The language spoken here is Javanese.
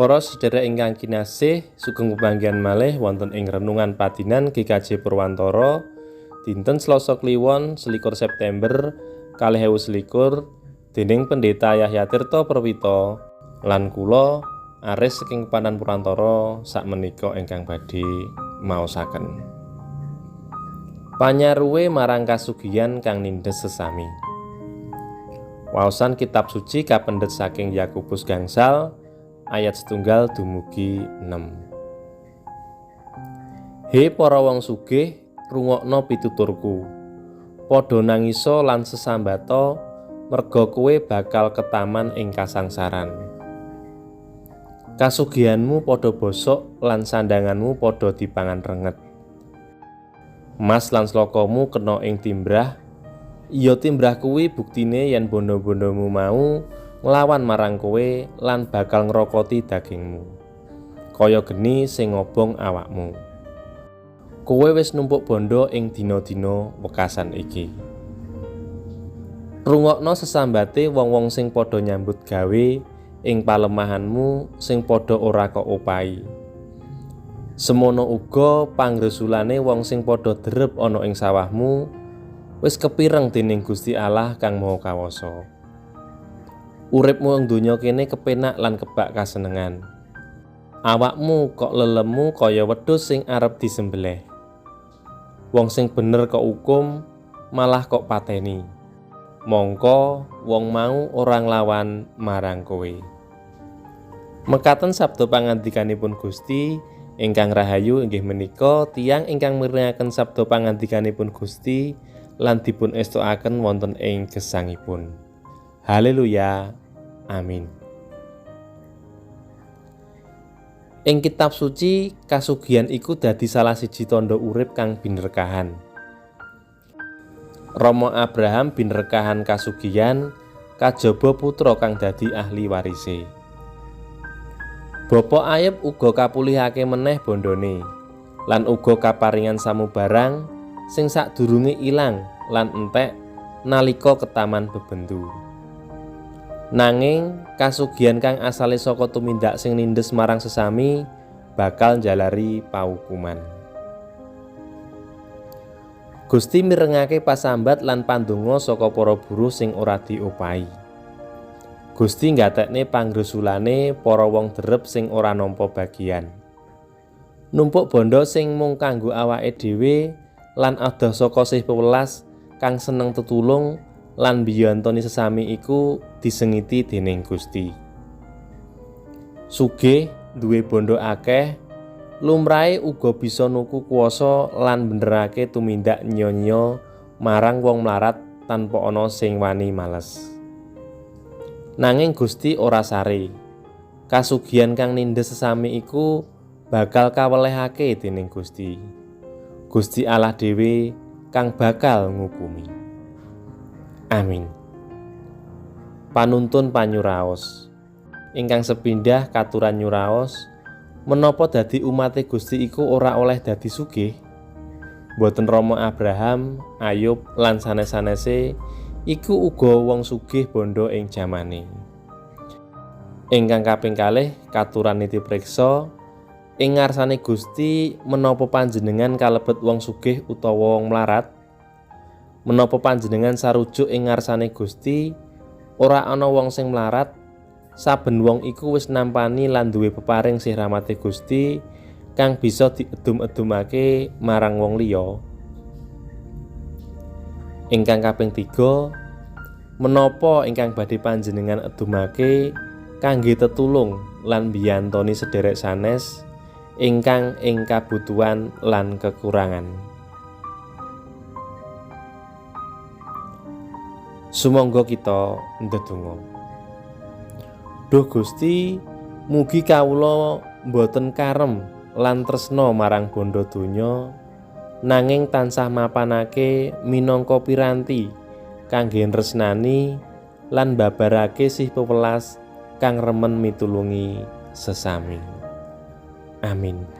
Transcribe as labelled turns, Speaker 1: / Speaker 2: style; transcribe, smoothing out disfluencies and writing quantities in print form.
Speaker 1: Para sedherek ingkang kinasih, sugeng pepanggihan malih wonten ing renungan padinan GKJ Purwantara dinten Selasa Kliwon 21 September 2021 dening Pendeta Yahya Tirta Perwito lan kula Aris saking Panan Purwantara sakmenika ingkang badhe maosaken. Panyaruwe marang kasugihan kang nindes sesami. Waosan kitab suci kapendhet saking Yakobus gangsal ayat 1 dumugi 6. He para wong sugih, rungokno pituturku. Padha nangisa lan sesambata merga kowe bakal ketaman ing kasangsaran. Kasugihanmu padha bosok lan sandanganmu padha dipangan renget. Emas lan slokamu kena ing timbrah. Iya timbrah kuwi buktine yen bondo-bondomu mau nglawan marang kowe lan bakal ngrokoti dagingmu. Kaya geni sing ngobong awakmu. Kowe wis numpuk bondo ing dina-dina wekasan iki. Rungokno sesambate wong-wong sing padha nyambut gawe ing palemahanmu sing padha ora kok opahi. Semono uga pangresulane wong sing padha derep ana ing sawahmu wis kepireng dening Gusti Allah kang Maha Kawasa. Uripmu ing donya kene kepenak lan kebak kasenengan. Awakmu kok lelemu kaya wedhus sing arep disembelih. Wong sing bener kok ukum malah kok pateni. Mongko wong mau ora nglawan marang kowe. Mekaten sabda pangandikanipun Gusti ingkang rahayu inggih menika tiyang ingkang mirengaken sabda pangandikanipun Gusti lan dipun estokaken wonten ing gesangipun. Haleluya. Amin. Ing kitab suci kasugihan iku dadi salah siji tandha urip kang binerkahan. Rama Abraham binerkahan kasugihan kajaba putra kang dadi ahli warise. Bapa Ayub uga kapulihake meneh bondone lan uga kaparingan samubarang sing sadurunge ilang lan entek nalika ketaman bebendu. Nanging kasugihan kang asale saka tumindak sing nindes marang sesami bakal njalari paukuman. Gusti mirengake pasambat lan pandonga saka para buruh sing ora diopahi. Gusti nggatekne pangresulane para wong derep sing ora nampa bagian. Numpuk bondo sing mung kanggo awake dhewe lan adoh saka sih pewelas kang seneng tetulung lan mbiyantoni sesami iku disengiti dening Gusti. Sugih duwe bondo akeh, lumrahe uga bisa nuku kuwasa lan benerake tumindak nyonya marang wong mlarat tanpa ana sing wani males. Nanging Gusti ora sare. Kasugihan kang nindes sesami iku bakal kawelehake dening Gusti. Gusti Allah dhewe kang bakal ngukumi. Amin. Panuntun panyuraos. Ingkang sepindah katuran nyuraos, menapa dadi umate Gusti iku ora oleh dadi sugih? Boten Rama Abraham, Ayub lan sanes-sanese iku uga wong sugih bondo ing jamane. Ingkang kaping kalih katuran niti priksa ing ngarsane Gusti menapa panjenengan kalebet wong sugih utawa wong mlarat? Menapa panjenengan sarujuk ing ngarsane Gusti ora ana wong sing mlarat? Saben wong iku wis nampani lan duwe peparing sih rahmate Gusti kang bisa diedum-edumake marang wong liya. Ingkang kaping 3, menapa ingkang badhe panjenengan edumake kangge tetulung lan mbiyantoni sederek sanes ingkang ing kabutuhan lan kekurangan. Sumangga kita ndedonga. Duh Gusti, mugi kawula boten karem lan tresna marang bondo donya, nanging tansah mapanake minangka piranti kangge nresnani lan babarake sih pewelas kang remen mitulungi sesami. Amin.